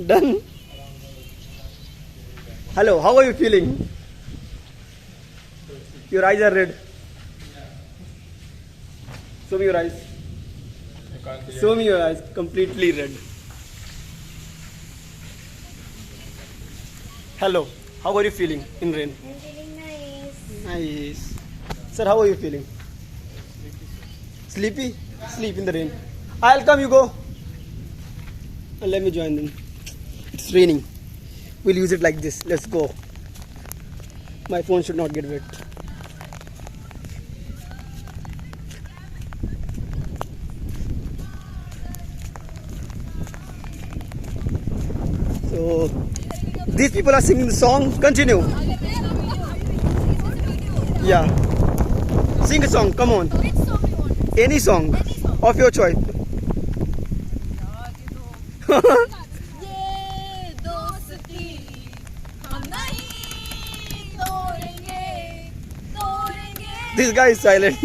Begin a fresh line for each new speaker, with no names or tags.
Done. Hello, how are you feeling? Your eyes are red. Show me your eyes. Show me your eyes, completely red. Hello, how are you feeling in rain?
I'm feeling nice.
Nice. Sir, how are you feeling? Sleepy? Sleep in the rain. I'll come, you go. Let me join them. It's raining. We'll use it like this. Let's go. My phone should not get wet. So, these people are singing the song. Continue. Yeah. Sing a song. Come on.
Which song you want?
Any song
Any song.
of your choice.
ये दोस्ती हम नहीं तोड़ेंगे तोड़ेंगे
This guy is silent.